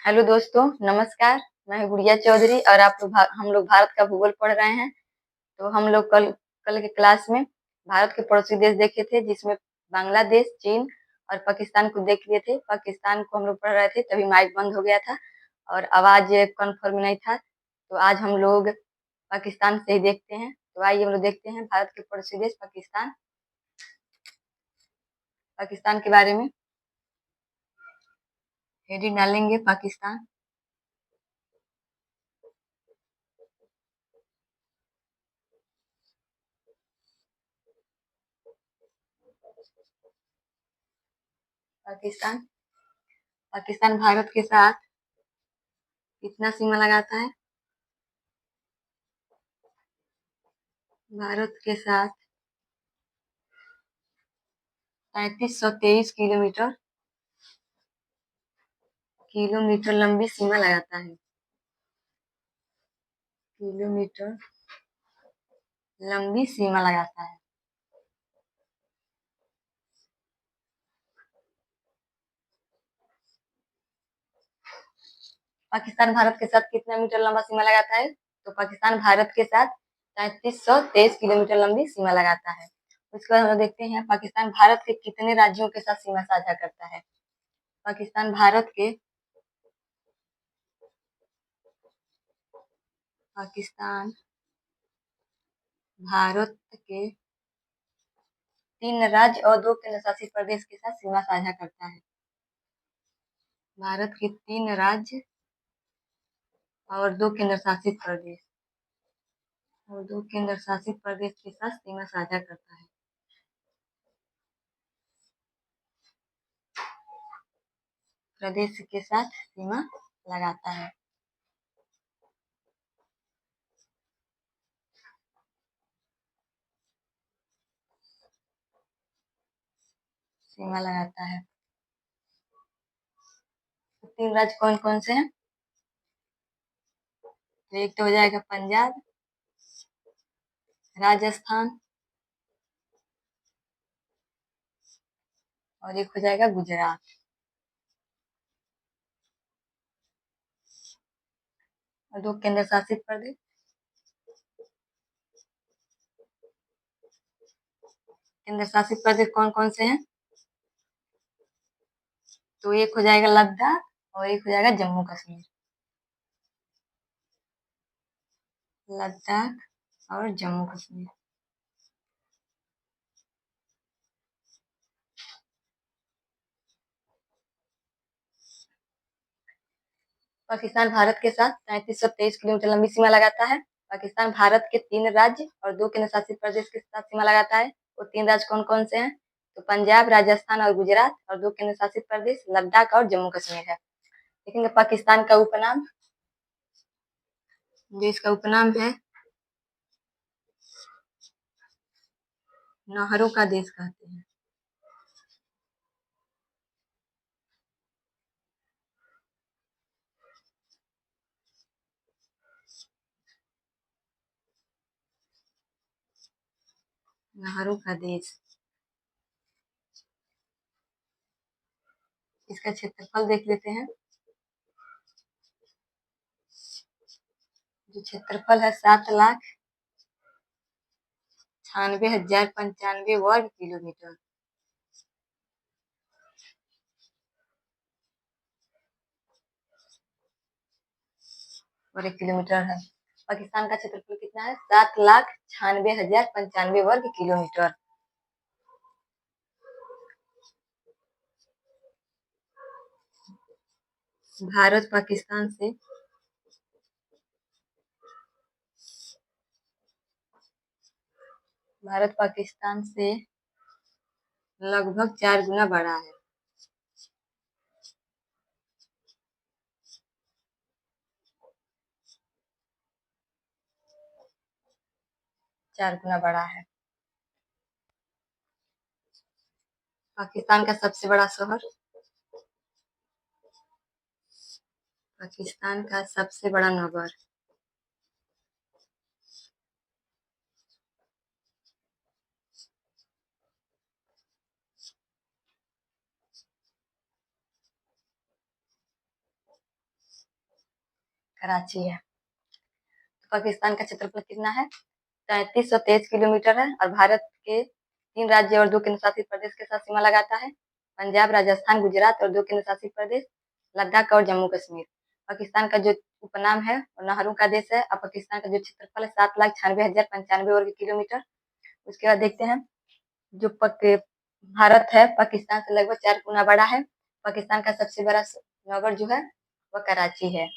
Hello दोस्तों, नमस्कार। मैं हूँ गुड़िया चौधरी और आप लोग हम लोग भारत का भूगोल पढ़ रहे हैं। तो हम लोग कल कल के क्लास में भारत के पड़ोसी देश देखे थे, जिसमें बांग्लादेश, चीन और पाकिस्तान को देख लिए थे। पाकिस्तान को हम लोग पढ़ रहे थे, तभी माइक बंद हो गया था और आवाज कन्फर्म नहीं था। तो आज हम लोग पाकिस्तान से ही देखते हैं। तो आइए हम लोग देखते हैं भारत के पड़ोसी देश पाकिस्तान पाकिस्तान के बारे में। हेडिंग डालेंगे पाकिस्तान। पाकिस्तान पाकिस्तान भारत के साथ कितना सीमा लगाता है? भारत के साथ 3523 किलोमीटर लंबी सीमा लगाता है। किलोमीटर लंबी सीमा लगाता है। पाकिस्तान भारत के साथ कितना मीटर लंबा सीमा लगाता है? तो पाकिस्तान भारत के साथ 3323 किलोमीटर लंबी सीमा लगाता है। उसके बाद हम लोग देखते हैं पाकिस्तान भारत के कितने राज्यों के साथ सीमा साझा करता है। पाकिस्तान पाकिस्तान भारत के 3 राज्य और 2 केंद्र शासित प्रदेश के साथ सीमा साझा करता है। भारत के 3 राज्य और 2 केंद्र शासित प्रदेश के साथ सीमा साझा करता है। प्रदेश के साथ सीमा लगाता है। सीमा लगाता है। तो 3 राज्य कौन कौन से हैं? तो एक तो हो जाएगा पंजाब, राजस्थान और एक हो जाएगा गुजरात। और 2 केंद्र शासित प्रदेश। केंद्र शासित प्रदेश कौन कौन से हैं? तो एक हो जाएगा लद्दाख और एक हो जाएगा जम्मू कश्मीर। लद्दाख और जम्मू कश्मीर। पाकिस्तान भारत के साथ 3323 किलोमीटर लंबी सीमा लगाता है। पाकिस्तान भारत के 3 राज्य और 2 केंद्र शासित प्रदेश के साथ सीमा लगाता है। वो 3 राज्य कौन कौन से हैं? तो पंजाब, राजस्थान और गुजरात और 2 केंद्र शासित प्रदेश लद्दाख और जम्मू कश्मीर है। देखेंगे पाकिस्तान का उपनाम, जो इसका उपनाम है नहरों का देश कहते हैं। नहरों का देश। इसका क्षेत्रफल देख लेते हैं। जो क्षेत्रफल है 7,98,095 वर्ग किलोमीटर। वर्ग किलोमीटर है। पाकिस्तान का क्षेत्रफल कितना है? 7,96,095 वर्ग किलोमीटर। भारत पाकिस्तान से भारत पाकिस्तान से लगभग 4 गुना बड़ा है। 4 गुना बड़ा है। पाकिस्तान का सबसे बड़ा शहर। पाकिस्तान का सबसे बड़ा नगर। कराची है। पाकिस्तान का क्षेत्रफल कितना है? 3323 किलोमीटर है और भारत के 3 राज्य और 2 केंद्रशासित प्रदेश के साथ सीमा लगाता है। पंजाब, राजस्थान, गुजरात और 2 केंद्रशासित प्रदेश, लद्दाख और जम्मू कश्मीर। पाकिस्तान का जो उपनाम है वो नहरों का देश है और पाकिस्तान का जो क्षेत्रफल है 7,96,095 वर्ग किलोमीटर। उसके बाद देखते हैं जो भारत है पाकिस्तान से लगभग 4 गुना बड़ा है। पाकिस्तान का सबसे बड़ा नगर जो है वह कराची है।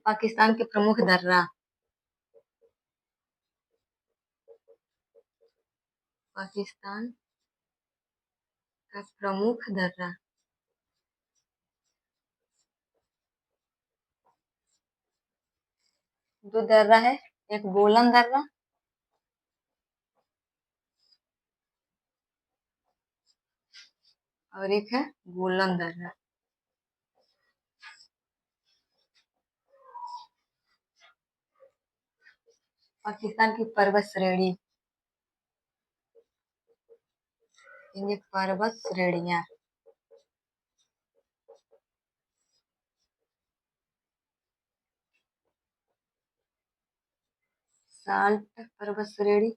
पाकिस्तान के प्रमुख दर्रा। पाकिस्तान का प्रमुख दर्रा। दो दर्रा है, एक बोलन दर्रा और एक है गोलन दर्रा। पाकिस्तान की पर्वत श्रेणी। ये पर्वत श्रेणियां। साल्ट पर्वत श्रेणी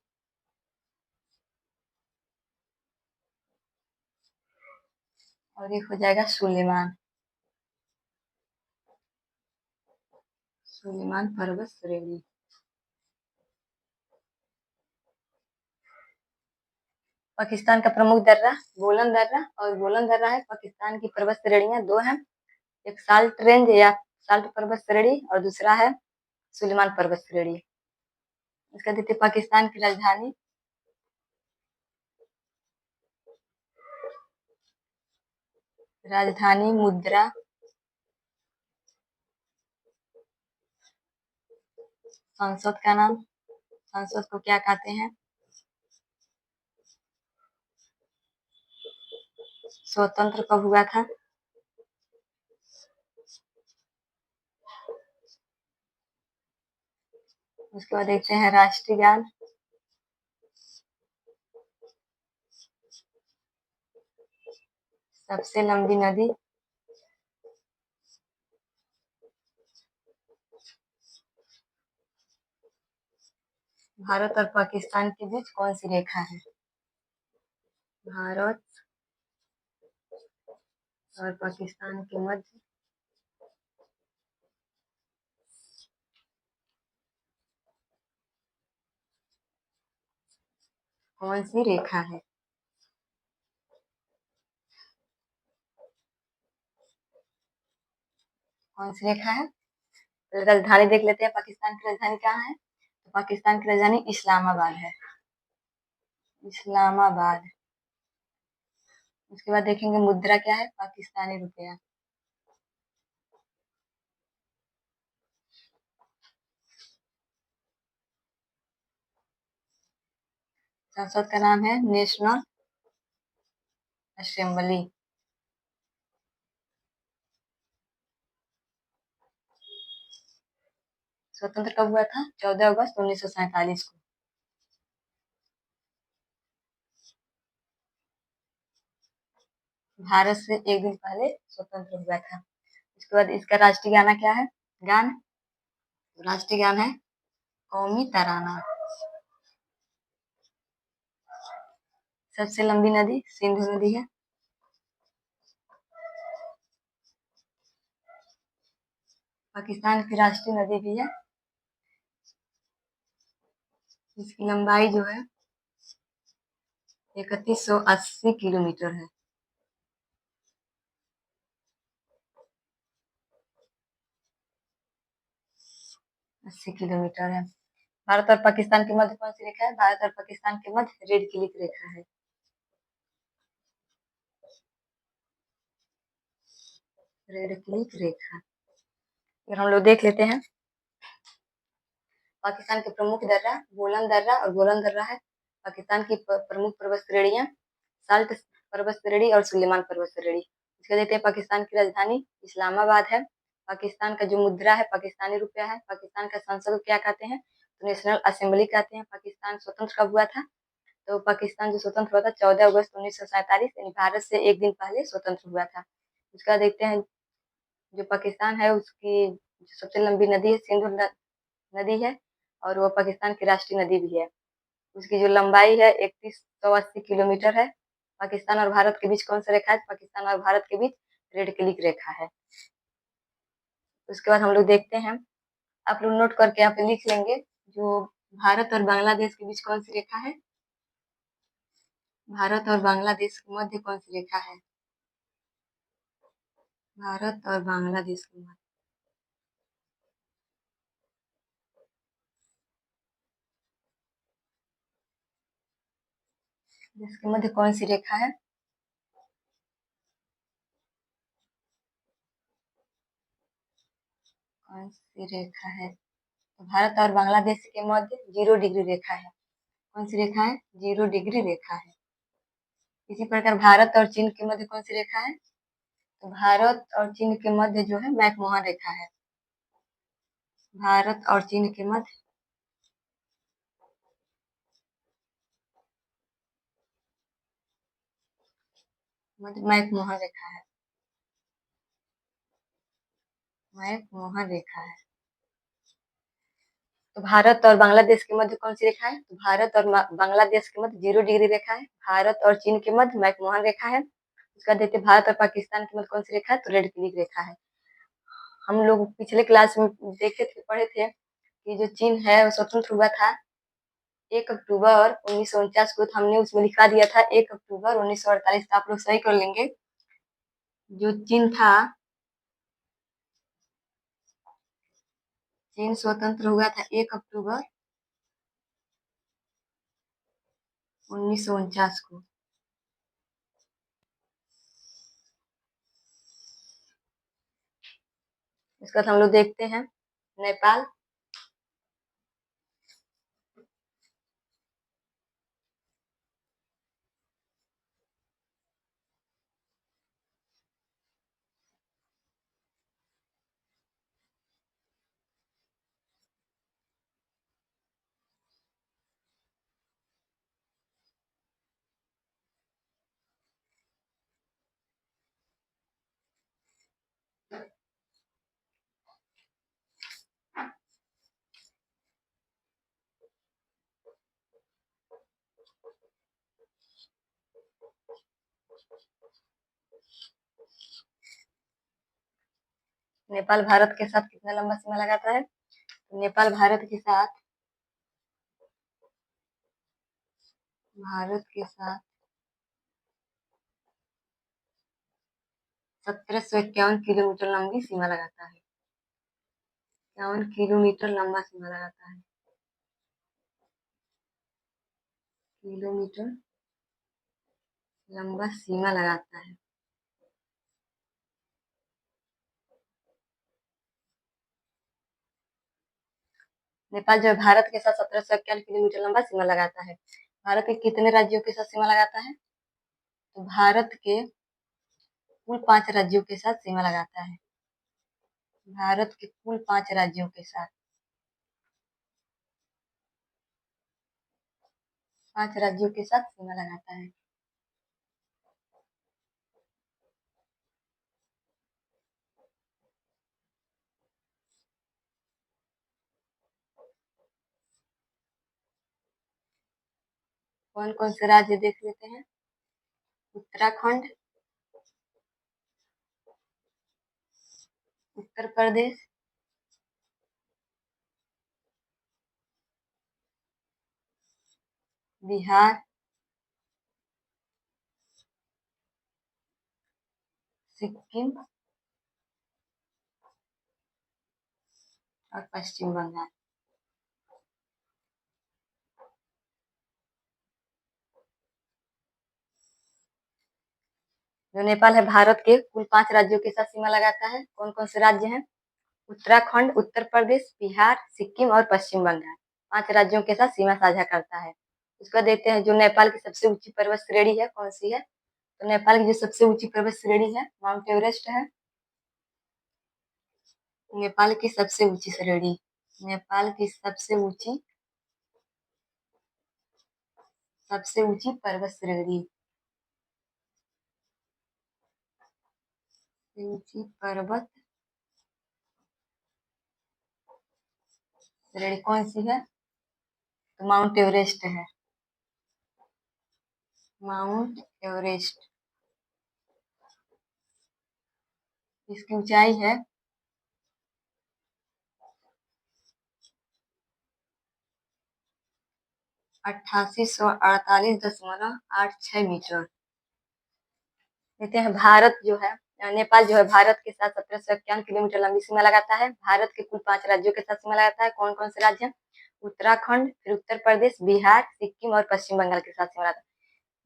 और एक हो जाएगा सुलेमान। सुलेमान पर्वत श्रेणी। पाकिस्तान का प्रमुख दर्रा बोलन दर्रा और गोलन दर्रा है। पाकिस्तान की पर्वत श्रेणियां दो हैं, एक साल्ट रेंज या साल्ट पर्वत श्रेणी और दूसरा है सुलेमान पर्वत श्रेणी। इसका देखते पाकिस्तान की राजधानी। राजधानी मुद्रा। संसद का नाम। संसद को क्या कहते हैं? स्वतंत्र कब हुआ था? उसके बाद देखते हैं राष्ट्रीय गान। सबसे लंबी नदी। भारत और पाकिस्तान के बीच कौन सी रेखा है? भारत और पाकिस्तान के मध्य कौन सी रेखा है? कौन सी रेखा है? राजधानी देख लेते हैं, पाकिस्तान की राजधानी कहाँ है? तो पाकिस्तान की राजधानी इस्लामाबाद है। इस्लामाबाद। उसके बाद देखेंगे मुद्रा क्या है? पाकिस्तानी रुपया। संसद का नाम है नेशनल असेंबली। स्वतंत्र कब हुआ था? 14 अगस्त 1947 को। भारत से एक दिन पहले स्वतंत्र हुआ था। उसके बाद इसका राष्ट्रीय गाना क्या है? गान। राष्ट्रीय गान है कौमी तराना। सबसे लंबी नदी सिंधु नदी है। पाकिस्तान की राष्ट्रीय नदी भी है। इसकी लंबाई जो है 3180 किलोमीटर है। 80 किलोमीटर है। भारत और पाकिस्तान के मध्य कौन सी रेखा है? भारत और पाकिस्तान के मध्य रेड क्लिफ रेखा है। रेड क्लिफ रेखा। फिर हम लोग देख लेते हैं पाकिस्तान के प्रमुख दर्रा बोलन दर्रा और गोलन दर्रा है। पाकिस्तान की प्रमुख पर्वत श्रेणियां साल्ट पर्वत श्रेणी और सुलेमान पर्वत श्रेणी। इसके देखते हैं पाकिस्तान की राजधानी इस्लामाबाद है। पाकिस्तान का जो मुद्रा है पाकिस्तानी रुपया है। पाकिस्तान का संसद क्या कहते हैं? तो नेशनल असेंबली कहते हैं। पाकिस्तान स्वतंत्र कब हुआ था? तो पाकिस्तान जो स्वतंत्र हुआ था 14 अगस्त 1947, यानी भारत से एक दिन पहले स्वतंत्र हुआ था। उसका देखते हैं, जो पाकिस्तान है उसकी जो सबसे लंबी नदी है सिंधु नदी है, और वो पाकिस्तान की राष्ट्रीय नदी भी है। उसकी जो लंबाई है 3180 किलोमीटर है। पाकिस्तान और भारत के बीच कौन सा रेखा है? पाकिस्तान और भारत के बीच रेड क्लिक रेखा है। उसके बाद हम लोग देखते हैं, आप लोग नोट करके यहाँ पे लिख लेंगे, जो भारत और बांग्लादेश के बीच कौन सी रेखा है? भारत और बांग्लादेश के मध्य कौन सी रेखा है? भारत और बांग्लादेश के मध्य, इसके मध्य कौन सी रेखा है? कौन सी रेखा है? तो भारत और बांग्लादेश के मध्य 0 डिग्री रेखा है। कौन सी रेखा है? 0 डिग्री रेखा है। इसी प्रकार भारत और चीन के मध्य कौन सी रेखा है? तो भारत और चीन के मध्य जो है मैकमोहन रेखा है। भारत और चीन के मध्य मैकमोहन रेखा है। मैकमोहन रेखा है। तो भारत और बांग्लादेश के मध्य कौन सी रेखा है? तो भारत और बांग्लादेश के मध्य 0 डिग्री रेखा है। भारत और चीन के मध्य मैकमोहन रेखा है। उसका देखते भारत और पाकिस्तान के मध्य कौन सी रेखा है? तो रेड क्लिक रेखा है। हम लोग पिछले क्लास में देखे थे, पढ़े थे कि जो चीन है वो स्वतंत्र हुआ था 1 अक्टूबर 1949 को। तो हमने उसमें लिखा दिया था 1 अक्टूबर 1948। तो आप लोग सही कर लेंगे। जो चीन था, चीन स्वतंत्र हुआ था 1 अक्टूबर 1949 को। इसका हम लोग देखते हैं नेपाल। नेपाल भारत के साथ कितना लंबा सीमा लगाता है? नेपाल भारत के साथ 1751 किलोमीटर लंबी सीमा लगाता है। 51 किलोमीटर लंबा सीमा लगाता है। किलोमीटर लंबा सीमा लगाता है। नेपाल जो है भारत के साथ 1751 किलोमीटर लंबा सीमा लगाता है। भारत के कितने राज्यों के साथ सीमा लगाता है? तो भारत के कुल 5 राज्यों के साथ सीमा लगाता है। भारत के कुल 5 राज्यों के साथ, 5 राज्यों के साथ सीमा लगाता है। कौन कौन से राज्य देख लेते हैं? उत्तराखंड, उत्तर प्रदेश, बिहार, सिक्किम और पश्चिम बंगाल। जो नेपाल है भारत के कुल 5 राज्यों के साथ सीमा लगाता है। कौन कौन से राज्य हैं? उत्तराखंड, उत्तर प्रदेश, बिहार, सिक्किम और पश्चिम बंगाल 5 राज्यों के साथ सीमा साझा करता है। उसको देखते हैं जो नेपाल की सबसे ऊँची पर्वत श्रेणी है, कौन-सी है? तो नेपाल की जो सबसे ऊँची पर्वत श्रेणी है, माउंट एवरेस्ट है। नेपाल की सबसे ऊँची श्रेणी, नेपाल की सबसे ऊँची पर्वत श्रेणी, ऊँची पर्वत श्रेणी कौन-सी है? तो माउंट एवरेस्ट है। माउंट एवरेस्ट, इसकी ऊँचाई है 8848.86 मीटर। कहते हैं भारत जो है नेपाल जो है भारत के साथ 1751 किलोमीटर लंबी सीमा लगाता है। भारत के कुल 5 राज्यों के साथ सीमा लगाता है। कौन-कौन से राज्य हैं? उत्तराखंड, फिर उत्तर प्रदेश, बिहार, सिक्किम और पश्चिम बंगाल के साथ सीमा लगाता है।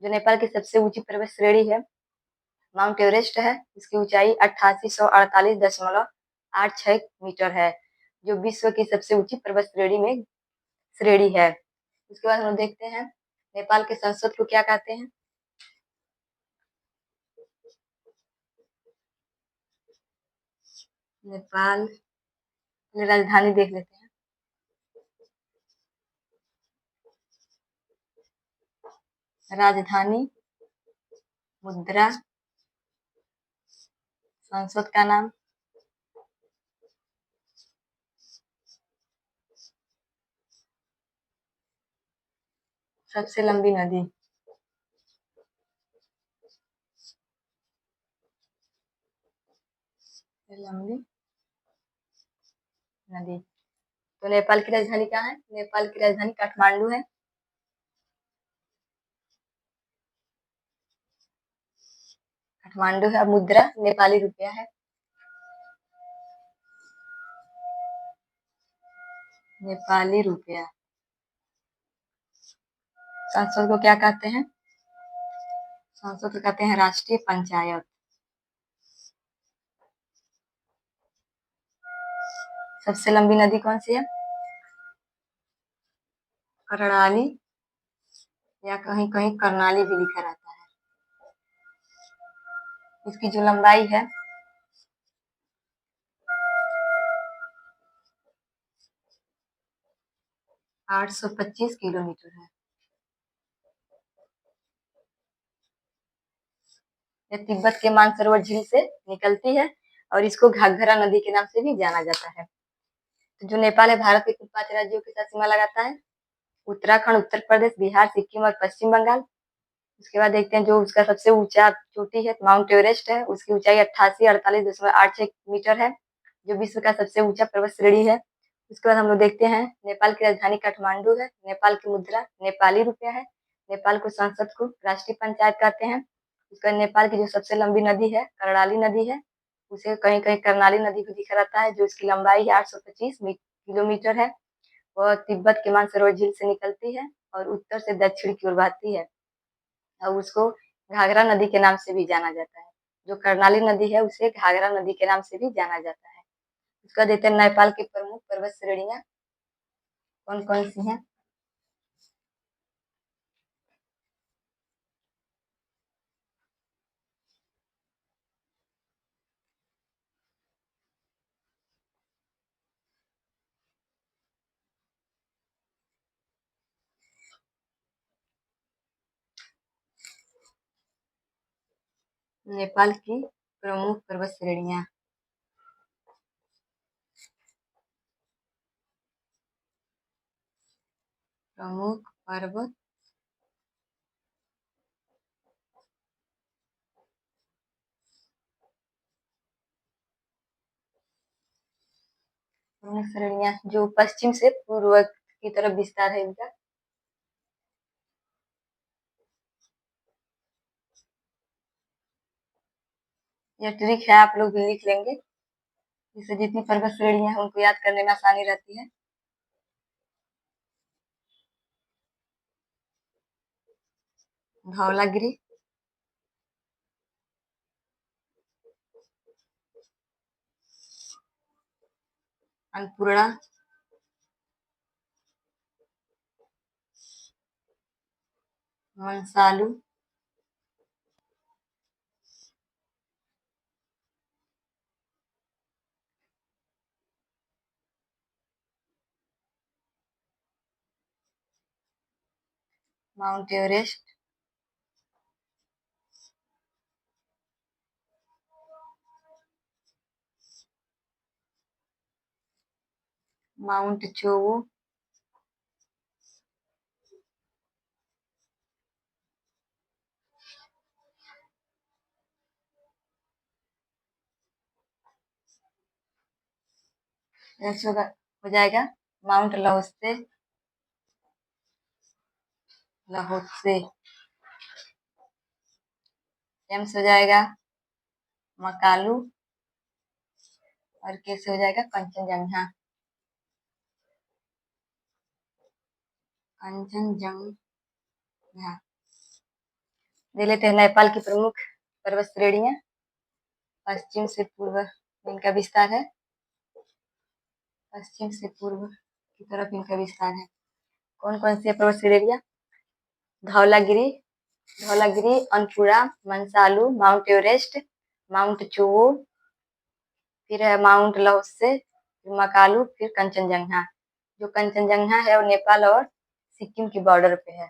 जो नेपाल की सबसे ऊँची पर्वत श्रेणी है, माउंट एवरेस्ट है। इसकी ऊँचाई 8848.86 मीटर है, जो विश्व की सबसे ऊँची पर्वत श्रेणी है। उसके बाद हम देखते हैं नेपाल के संसद को क्या कहते हैं? नेपाल की राजधानी देख लेते हैं। राजधानी, मुद्रा, संसद का नाम, सबसे लंबी नदी, लंबी नदी। तो नेपाल की राजधानी कहाँ है? नेपाल की राजधानी काठमांडू है। काठमांडू है। मुद्रा नेपाली रुपया है। नेपाली रुपया। संसद को क्या कहते हैं? संसद को कहते हैं राष्ट्रीय पंचायत। सबसे लंबी नदी कौन सी है? कर्णाली, या कहीं कहीं करनाली भी लिखा रहता है। इसकी जो लंबाई है 825 किलोमीटर है। यह तिब्बत के मानसरोवर झील से निकलती है और इसको घाघरा नदी के नाम से भी जाना जाता है। तो जो नेपाल है भारत के कुल 5 राज्यों के साथ सीमा लगाता है। उत्तराखंड, उत्तर प्रदेश, बिहार, सिक्किम और पश्चिम बंगाल। उसके बाद देखते हैं जो उसका सबसे ऊंचा चोटी है, माउंट एवरेस्ट है। उसकी ऊंचाई 8848.86 मीटर है, जो विश्व का सबसे ऊंचा पर्वत श्रेणी है। उसके बाद हम लोग देखते हैं नेपाल की राजधानी काठमांडू है। नेपाल की मुद्रा नेपाली रुपया है। नेपाल को संसद को राष्ट्रीय पंचायत कहते हैं। उसका नेपाल की जो सबसे लंबी नदी है कर्णाली नदी है। उसे कहीं कहीं कर्णाली नदी भी दिखा रहता है, जो इसकी लंबाई है 825 किलोमीटर है। वह तिब्बत के मानसरोवर झील से निकलती है और उत्तर से दक्षिण की ओर बहती है और उसको घाघरा नदी के नाम से भी जाना जाता है। जो कर्णाली नदी है उसे घाघरा नदी के नाम से भी जाना जाता है। उसका देते हैं नेपाल की प्रमुख पर्वत श्रेणियां कौन कौन सी हैं? नेपाल की प्रमुख पर्वत श्रेणियां, प्रमुख पर्वत प्रमुख श्रेणियां जो पश्चिम से पूर्व की तरफ विस्तार है इनका। यह ट्रिक है, आप लोग भी लिख लेंगे। इससे जितनी पर्वत श्रेणियां हैं उनको याद करने में आसानी रहती है। Dhaulagiri, Annapurna, Manaslu, Mount Everest, Mount Cho Oyu, ऐसे हो जाएगा माउंट लाओत्से, लाहोत्से, एम्स हो जाएगा मकालू, और कैसे हो जाएगा कंचनजंगा, कंचनजंगा। देख लेते हैं नेपाल की प्रमुख पर्वत श्रेणियां। पश्चिम से पूर्व में इनका विस्तार है, पश्चिम से पूर्व की तरफ इनका विस्तार है। कौन कौन सी है पर्वत श्रेणियां? Dhaulagiri, Dhaulagiri, Annapurna, Manaslu, Mount Everest, Mount Cho Oyu, फिर है माउंट लाओत्से, फिर मकालू, फिर कंचनजंगा। जो कंचनजंगा है वो नेपाल और सिक्किम की बॉर्डर पे है।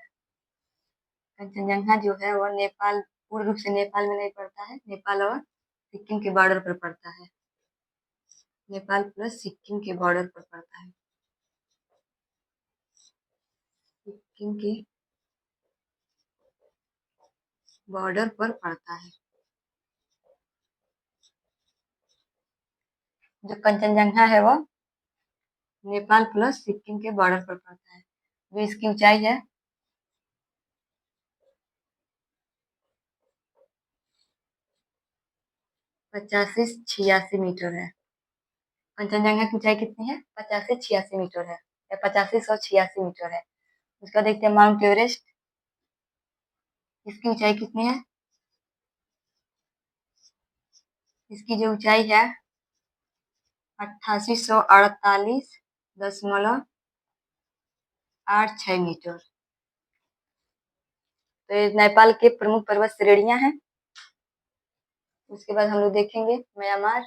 कंचनजंगा जो है वो नेपाल, पूर्ण रूप से नेपाल में नहीं पड़ता है, नेपाल और सिक्किम के बॉर्डर पर पड़ता है। नेपाल प्लस सिक्किम के बॉर्डर पर पड़ता है, सिक्किम के बॉर्डर पर पड़ता है। जो कंचनजंगा है वो नेपाल प्लस सिक्किम के बॉर्डर पर पड़ता है। जो इसकी ऊंचाई है 85-86 मीटर है। कंचनजंगा की ऊंचाई कितनी है? 85-86 मीटर है, या 8586 मीटर है। उसका देखते हैं माउंट एवरेस्ट, इसकी ऊंचाई कितनी है? इसकी जो ऊंचाई है 8848.86 मीटर। तो ये नेपाल के प्रमुख पर्वत श्रेणियां हैं। उसके बाद हम लोग देखेंगे म्यांमार।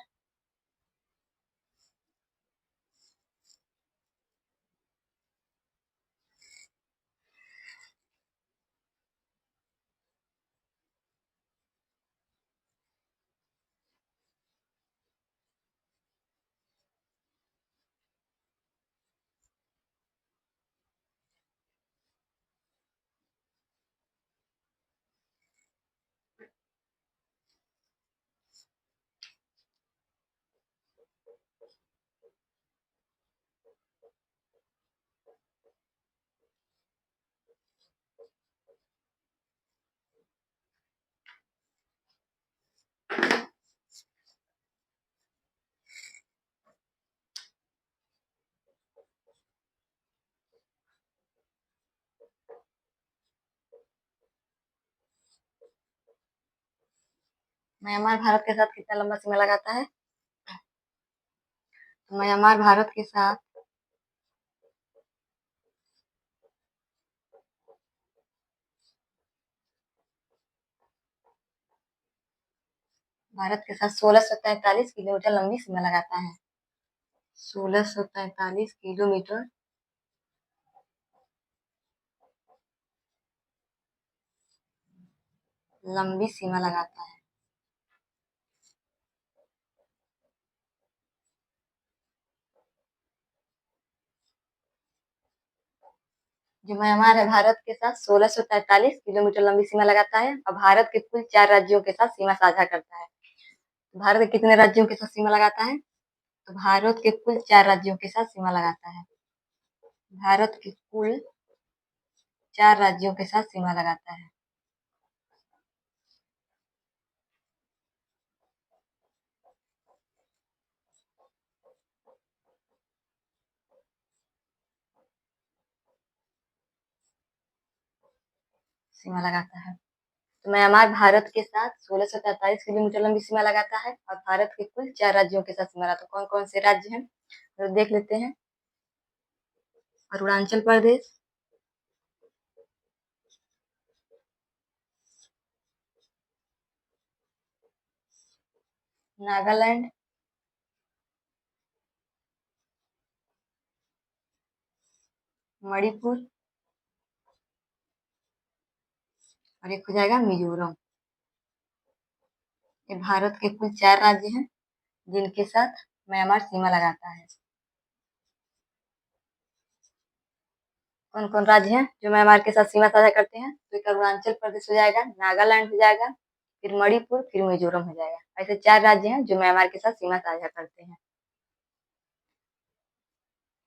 म्यांमार भारत के साथ कितना लंबा सीमा लगाता है? तो म्यांमार भारत के साथ 1643 किलोमीटर लंबी सीमा लगाता है। 1643 किलोमीटर लंबी सीमा लगाता है। जो म्यांमार है भारत के साथ 1643 किलोमीटर लंबी सीमा लगाता है, और भारत के कुल 4 राज्यों के साथ सीमा साझा करता है। भारत के कितने राज्यों के साथ सीमा लगाता है? तो भारत के कुल 4 राज्यों के साथ सीमा लगाता है। भारत के कुल 4 राज्यों के साथ सीमा लगाता है। सीमा लगाता है। तो म्यांमार भारत के साथ 1643 किलोमीटर लंबी सीमा लगाता है, और भारत के कुल 4 राज्यों के साथ सीमा लगाता है। कौन कौन से राज्य हैं? तो देख लेते हैं। अरुणाचल प्रदेश, नागालैंड, मणिपुर और एक हो जाएगा मिजोरम। ये भारत के कुल 4 राज्य हैं जिनके साथ म्यांमार सीमा लगाता है। कौन-कौन राज्य हैं जो म्यांमार के साथ सीमा साझा करते हैं? तो एक अरुणाचल प्रदेश हो जाएगा, नागालैंड हो जाएगा, फिर मणिपुर, फिर मिजोरम हो जाएगा। ऐसे 4 राज्य हैं जो म्यांमार के साथ सीमा साझा करते हैं।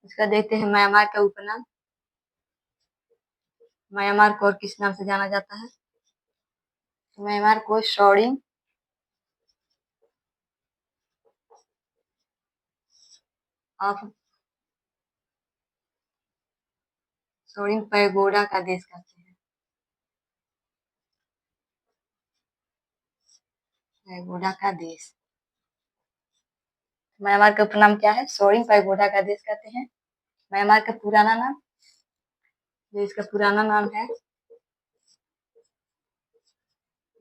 इसका देखते हैं म्यांमार का उपनाम। म्यांमार को और किस नाम से जाना जाता है? तो म्यांमार को शोरिंग ऑफ शोरिंग पैगोडा का देश कहते हैं। पैगोडा का देश। म्यांमार का उपनाम क्या है? शोरिंग पैगोडा का देश कहते हैं। म्यांमार का पुराना नाम, जो इसका पुराना नाम है,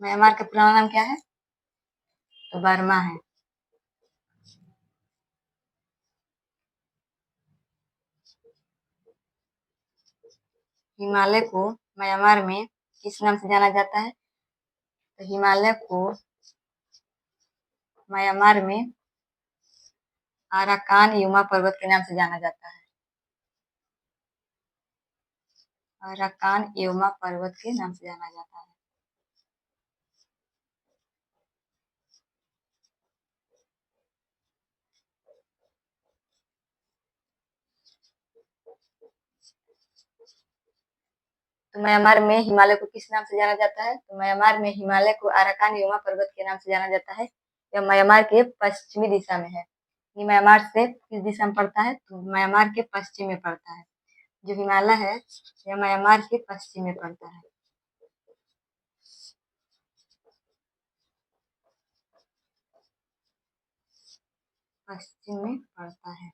म्यांमार का पुराना नाम क्या है? तो बर्मा है। हिमालय को म्यांमार में किस नाम से जाना जाता है? तो हिमालय को म्यांमार में अराकान युमा पर्वत के नाम से जाना जाता है। अराकान युमा पर्वत के नाम से जाना जाता है। तो म्यांमार में हिमालय को किस नाम से जाना जाता है? तो म्यांमार में हिमालय को अराकान युमा पर्वत के नाम से जाना जाता है। यह म्यांमार के पश्चिमी दिशा में है। ये म्यांमार से किस दिशा में पड़ता है? तो म्यांमार के पश्चिम में पड़ता है। जो हिमालय है यह म्यांमार के पश्चिम में पड़ता है। पश्चिम में पड़ता है।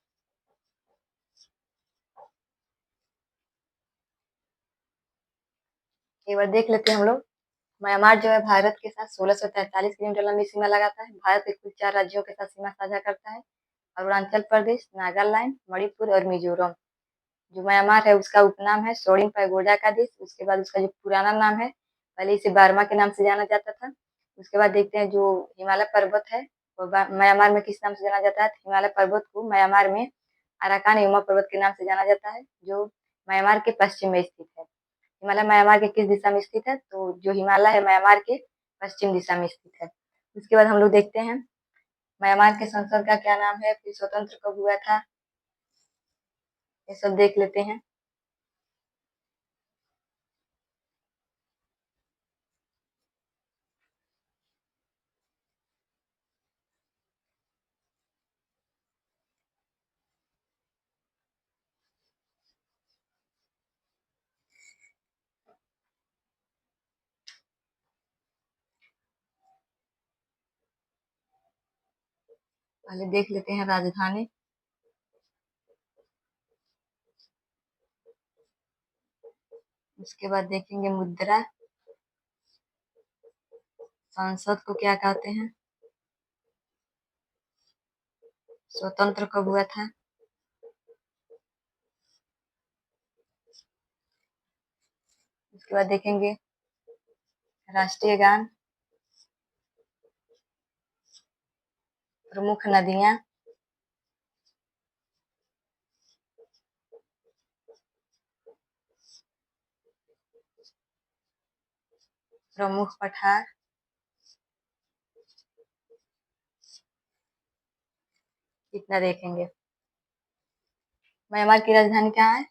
एक बार देख लेते हैं हम लोग। म्यांमार जो है भारत के साथ 1643 किलोमीटर लंबी सीमा लगाता है। भारत के कुल 4 राज्यों के साथ सीमा साझा करता है। अरुणाचल प्रदेश, नागालैंड, मणिपुर और मिजोरम। जो म्यांमार है उसका उपनाम है सोडिंग पैगोडा का देश। उसके बाद उसका जो पुराना नाम है, पहले इसे बर्मा के नाम से जाना जाता था। उसके बाद देखते हैं जो हिमालय पर्वत है वो म्यांमार में किस नाम से जाना जाता है? तो हिमालय पर्वत को म्यांमार में अराकान युमा पर्वत के नाम से जाना जाता है, जो म्यांमार के पश्चिम में स्थित है। हिमालय म्यांमार के किस दिशा में स्थित है? तो जो हिमालय है म्यांमार के पश्चिम दिशा में स्थित है। उसके बाद हम लोग देखते हैं म्यांमार के संसद का क्या नाम है, फिर स्वतंत्र कब हुआ था, ये सब देख लेते हैं। पहले देख लेते हैं राजधानी। उसके बाद देखेंगे मुद्रा। संसद को क्या कहते हैं? स्वतंत्र कब हुआ था? उसके बाद देखेंगे राष्ट्रीय गान। प्रमुख नदियां। प्रमुख पठार। इतना देखेंगे। म्यांमार की राजधानी क्या है?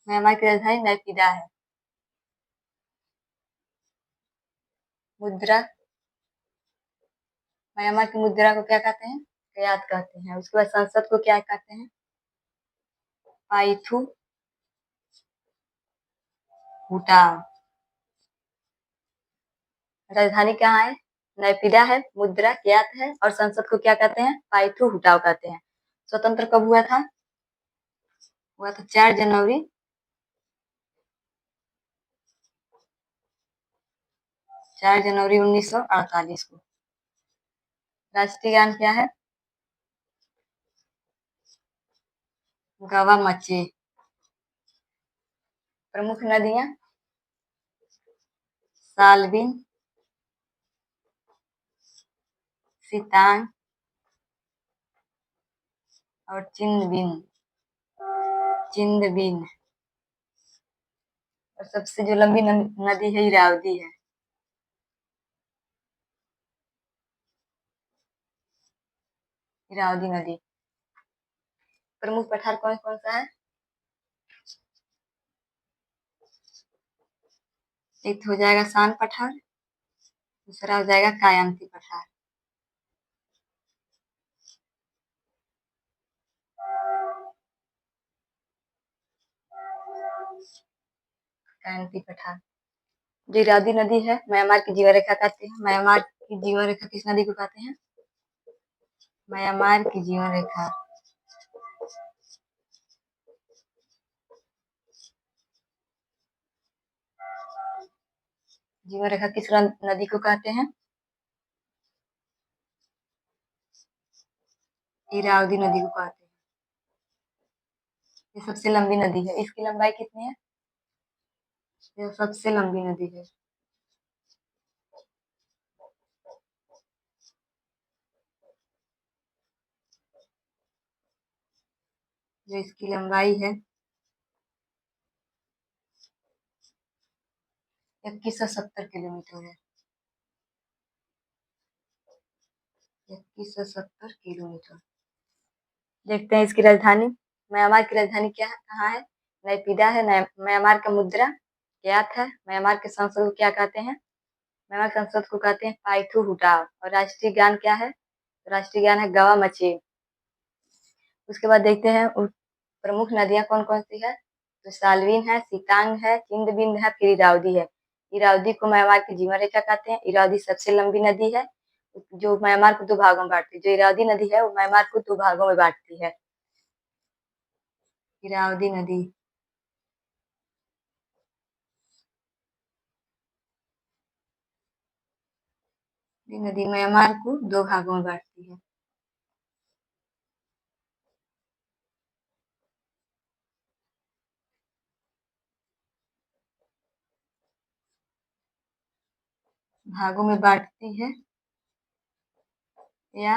म्यांमार की राजधानी नैपीदा है। मुद्रा। म्यांमार की मुद्रा को क्या कहते हैं? कयात कहते हैं। उसके बाद संसद को क्या कहते हैं? पाइथू हुटाव। राजधानी कहाँ है? नैपीदा है, मुद्रा क्यात है और संसद को क्या कहते हैं? पायथू हुटाओ कहते हैं। स्वतंत्र कब हुआ था? हुआ था 4 जनवरी 1948 को। राष्ट्रीय गान क्या है? गवा मचे। प्रमुख नदियां? साल्विन, सितांग और चिंदबिन। और सबसे जो लंबी नदी है इरावदी है। इरावदी नदी। प्रमुख पठार कौन कौन सा है? एक तो हो जाएगा सान पठार, दूसरा हो जाएगा कायंती पठार। कायंती पठार। जो इरावदी नदी है म्यांमार की जीवन रेखा कहते हैं। म्यांमार की जीवन रेखा किस नदी को कहते हैं? म्यांमार की जीवन रेखा जीवन रेखा किस नदी को कहते हैं? इरावदी नदी को कहते हैं। ये सबसे लंबी नदी है। इसकी लंबाई कितनी है? ये सबसे लंबी नदी है। जो इसकी लंबाई है 2170 किलोमीटर है। 2170 किलोमीटर। देखते हैं इसकी राजधानी। म्यांमार की राजधानी क्या है? कहाँ है? नैपीदा है। म्यांमार का मुद्रा क्यात है। म्यांमार के संसद को क्या कहते हैं? म्यांमार संसद को कहते हैं पाइथू हुटाव। और राष्ट्रीय गान क्या है? राष्ट्रीय गान है गवा मचे। उसके बाद देखते हैं प्रमुख नदियां कौन कौन सी है। तो साल्विन है, सितांग है, चिंदबिंद है, फिर इरावदी है। इरावदी को म्यांमार की जीवन रेखा कहते हैं। इरावदी सबसे लंबी नदी है जो म्यांमार को 2 भागों में बांटती है। जो इरावदी नदी है वो म्यांमार को 2 भागों में बांटती है। इरावदी नदी नदी म्यांमार को 2 भागों में बांटती है। भागों में बांटती है या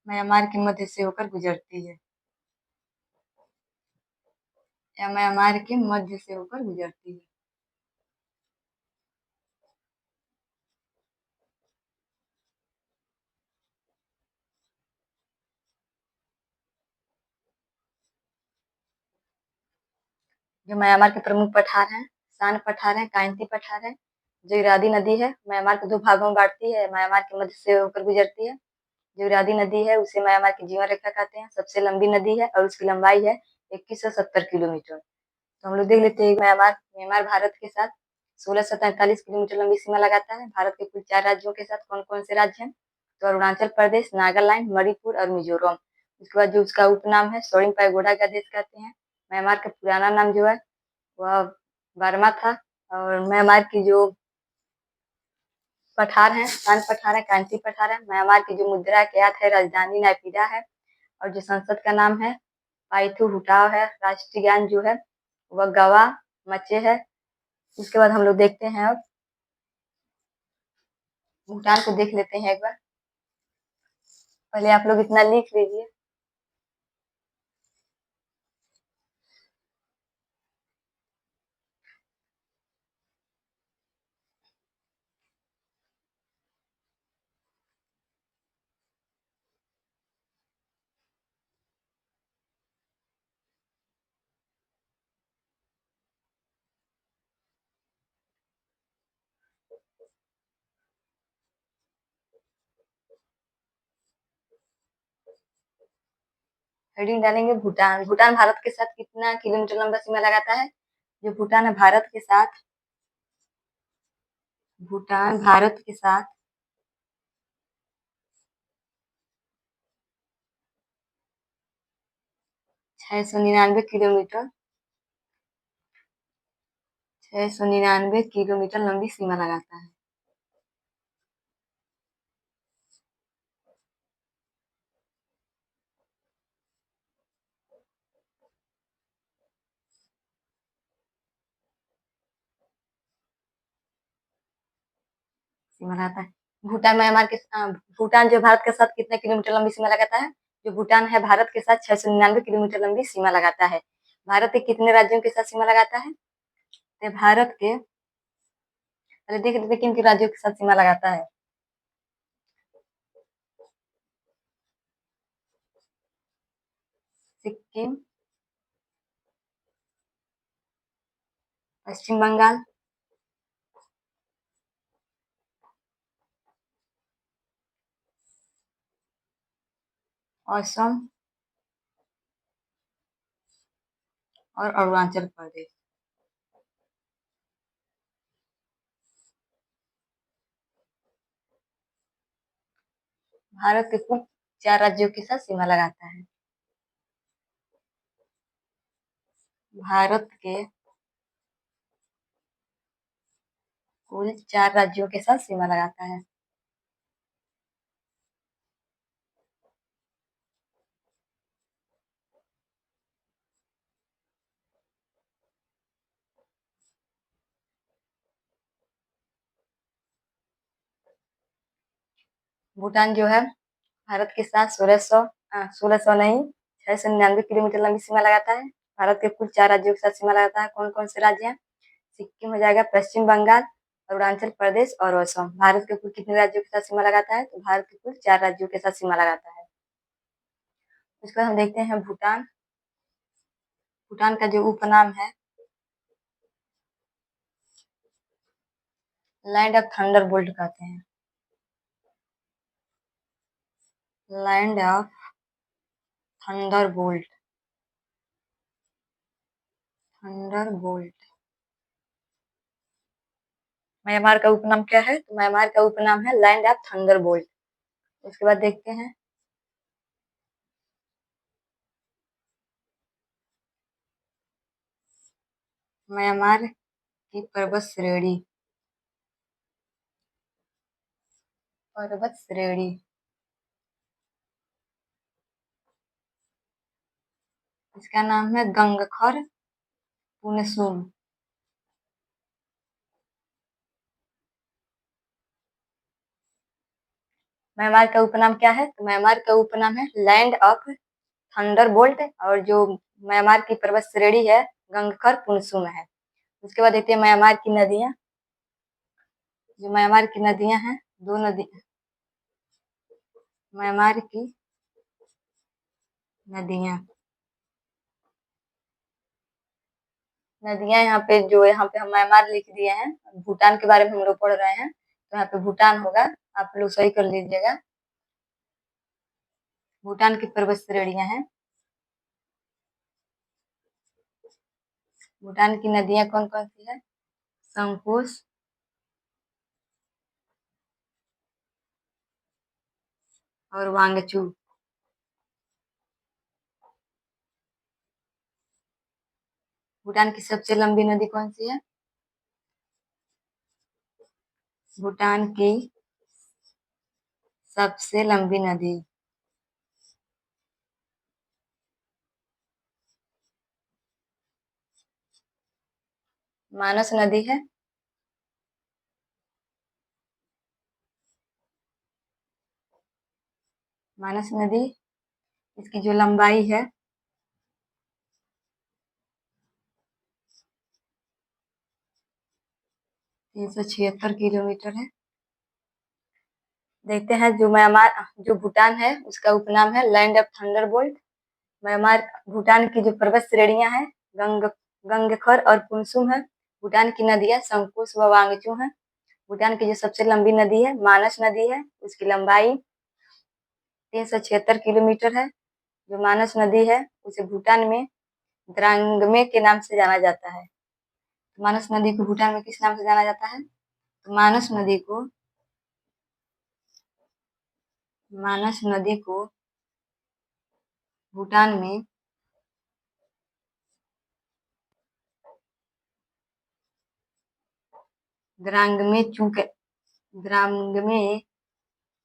म्यांमार के मध्य से होकर गुजरती है। या म्यांमार के मध्य से होकर गुजरती है। जो म्यांमार के प्रमुख पठार हैं, सान पठार है, कायंती पठार है। जो इरावदी नदी है म्यांमार को 2 भागों में बांटती है, म्यांमार के मध्य से होकर गुजरती है। जो इरावदी नदी है उसे म्यांमार की जीवन रेखा कहते हैं। सबसे लंबी नदी है और उसकी लंबाई है 2170 किलोमीटर। तो हम लोग देख लेते हैं म्यांमार म्यांमार भारत के साथ 1643 किलोमीटर लंबी सीमा लगाता है। भारत के कुल 4 राज्यों के साथ कौन कौन से राज्य हैं? तो अरुणाचल प्रदेश, नागालैंड, मणिपुर और मिजोरम। उसके बाद जो उसका उपनाम है सोरिंग पैगोडा का देश कहते हैं। म्यांमार का पुराना नाम जो है वह बर्मा था। और म्यांमार की जो पठार है, सान पठार है, कांची पठार है। म्यांमार की जो मुद्रा क्यात है, राजधानी नैपीदा है। और जो संसद का नाम है पाइथू हुटाव है। राष्ट्रीय गान जो है वह गवा मचे है। उसके बाद हम लोग देखते हैं अब भूटान को देख लेते हैं एक बार। पहले आप लोग इतना लिख लीजिए। हेडिंग डालेंगे भूटान। भूटान भारत के साथ कितना किलोमीटर लंबा सीमा लगाता है? जो भूटान है भारत के साथ भूटान भारत के साथ 699 किलोमीटर 699 किलोमीटर लंबी सीमा लगाता है। सीमा लगाता है। भूटान म्यांमार के भूटान जो भारत के साथ कितने किलोमीटर लंबी सीमा लगाता है? जो भूटान है भारत के साथ 699 किलोमीटर लंबी सीमा लगाता है। भारत के कितने राज्यों के साथ सीमा लगाता है? तो भारत के पहले देख लेते किन किन राज्यों के साथ सीमा लगाता है। सिक्किम, पश्चिम बंगाल, असम और अरुणाचल प्रदेश। भारत के कुल 4 राज्यों के साथ सीमा लगाता है। भारत के कुल 4 राज्यों के साथ सीमा लगाता है। भूटान जो है भारत के साथ 1600 नहीं 699 किलोमीटर लंबी सीमा लगाता है। भारत के कुल 4 राज्यों के साथ सीमा लगाता है। कौन कौन से राज्य हैं? सिक्किम हो जाएगा, पश्चिम बंगाल, अरुणाचल प्रदेश और असम। भारत के कुल कितने राज्यों के साथ सीमा लगाता है? तो भारत के कुल 4 राज्यों के साथ सीमा लगाता है। उसके बाद हम देखते हैं भूटान। भूटान का जो उपनाम है लैंड ऑफ थंडर बोल्ट कहते हैं। Land of thunder bolt. Thunder bolt. Myanmar का उपनाम क्या है? तो म्यांमार का उपनाम है लैंड ऑफ थंडर बोल्ट। उसके बाद देखते हैं म्यांमार की पर्वत श्रेणी। पर्वत श्रेणी इसका नाम है गंगखर पुनसुम। म्यांमार का उपनाम क्या है? तो म्यांमार का उपनाम है लैंड ऑफ थंडर बोल्ट और जो म्यांमार की पर्वत श्रेणी है गंगखर पुनसुम है। उसके बाद देखते हैं म्यांमार की नदियां। जो म्यांमार की नदियां हैं, 2 नदी म्यांमार की नदियां नदियां यहाँ पे हम म्यांमार लिख दिए हैं। भूटान के बारे में हम लोग पढ़ रहे हैं तो यहाँ पे भूटान होगा, आप लोग सही कर लीजिएगा। भूटान की पर्वत श्रेणियां हैं। भूटान की नदियां कौन कौन सी है? संकोश, और वांगचू। भूटान की सबसे लंबी नदी कौन सी है? भूटान की सबसे लंबी नदी मानस नदी है। मानस नदी इसकी जो लंबाई है 376 किलोमीटर है। देखते हैं जो भूटान है उसका उपनाम है land of thunder bolt. Myanmar Bhutan की जो पर्वत श्रेणियां हैं गंगखर और पुनसुम है। भूटान की नदियां संकोश व वांगचू है। भूटान की जो सबसे लंबी नदी है मानस नदी है, उसकी लंबाई 376 किलोमीटर है। जो मानस नदी है उसे भूटान में द्रांगमे के नाम से जाना जाता है। मानस नदी को भूटान में किस नाम से जाना जाता है? तो मानस नदी को भूटान में द्रांगमे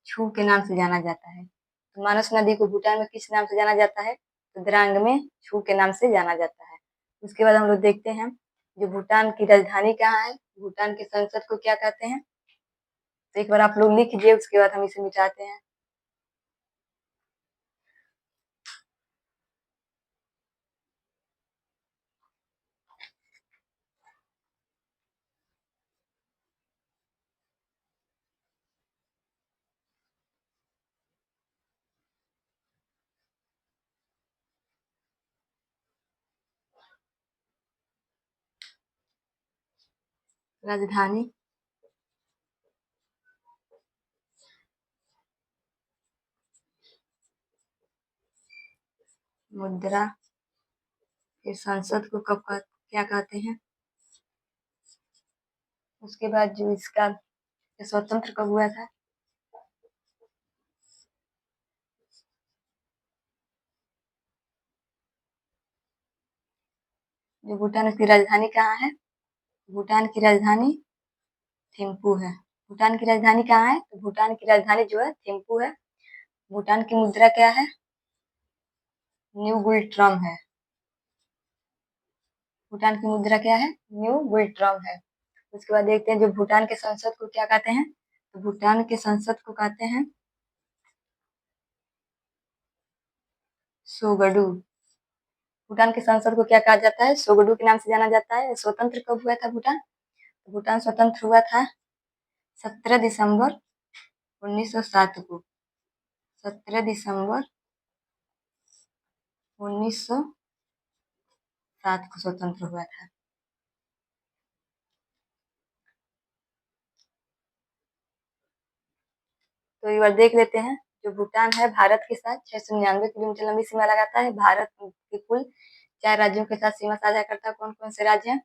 छू के नाम से जाना जाता है। तो मानस नदी को भूटान में किस नाम से जाना जाता है? तो द्रांगमे छू के नाम से जाना जाता है। उसके बाद हम लोग देखते हैं जो भूटान की राजधानी कहाँ है, भूटान के संसद को क्या कहते हैं। तो एक बार आप लोग लिख लीजिए, उसके बाद हम इसे मिटाते हैं। राजधानी मुद्रा के संसद को क्या कहते हैं। उसके बाद जो इसका स्वतंत्र कब हुआ था? जो भूटान की राजधानी कहाँ है? भूटान की राजधानी थिम्पू है। भूटान की राजधानी कहाँ है? तो भूटान की राजधानी जो है थिम्पू है। भूटान की मुद्रा क्या है? न्यू गुल्ट्रम है। भूटान की मुद्रा क्या है? न्यू गुल्ट्रम है। उसके बाद देखते हैं जो भूटान के संसद को क्या कहते हैं। तो भूटान के संसद को कहते हैं सोगडू। भूटान के संसद को क्या कहा जाता है? सोगडू के नाम से जाना जाता है। स्वतंत्र कब हुआ था भूटान? तो भूटान स्वतंत्र हुआ था 17 दिसंबर 1907 को। 17 दिसंबर 1907 को स्वतंत्र हुआ था। तो एक बार देख लेते हैं जो भूटान है भारत के साथ 699 किलोमीटर लंबी सीमा लगाता है। भारत के कुल 4 राज्यों के साथ सीमा साझा करता है। कौन कौन से राज्य हैं?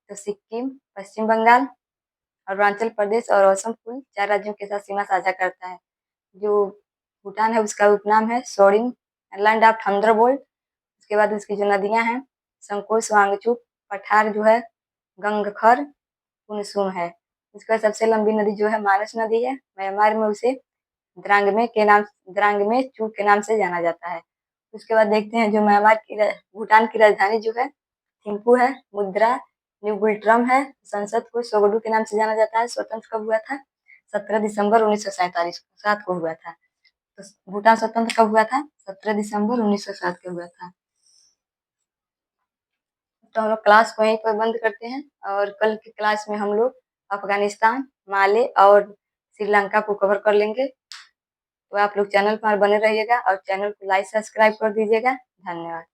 तो सिक्किम, पश्चिम बंगाल, अरुणाचल प्रदेश और असम कुल 4 राज्यों के साथ सीमा साझा करता है। जो भूटान है उसका उपनाम है सोडिंग, लैंड ऑफ थंडरबोल्ट। उसके बाद उसकी जो नदियां हैं संकोश, वांगचुक, पठार जो है, गंगखर, पुनसुम है। उसका सबसे लंबी नदी जो है मानस नदी है। म्यांमार में उसे द्रांगमे चू के नाम से जाना जाता है। उसके बाद देखते हैं जो भूटान की राजधानी जो है थिम्पू है। मुद्रा न्यू गुल्ट्रम है। संसद को सोगडू के नाम से जाना जाता है। स्वतंत्र कब हुआ था? 17 दिसंबर 1947 को हुआ था। तो भूटान स्वतंत्र कब हुआ था? 17 दिसंबर 1907 को हुआ था। तो हम लोग क्लास को यहीं पर बंद करते हैं और कल की क्लास में हम लोग अफगानिस्तान, माले और श्रीलंका को कवर कर लेंगे। तो आप लोग चैनल पर बने रहिएगा और चैनल को लाइक सब्सक्राइब कर दीजिएगा। धन्यवाद।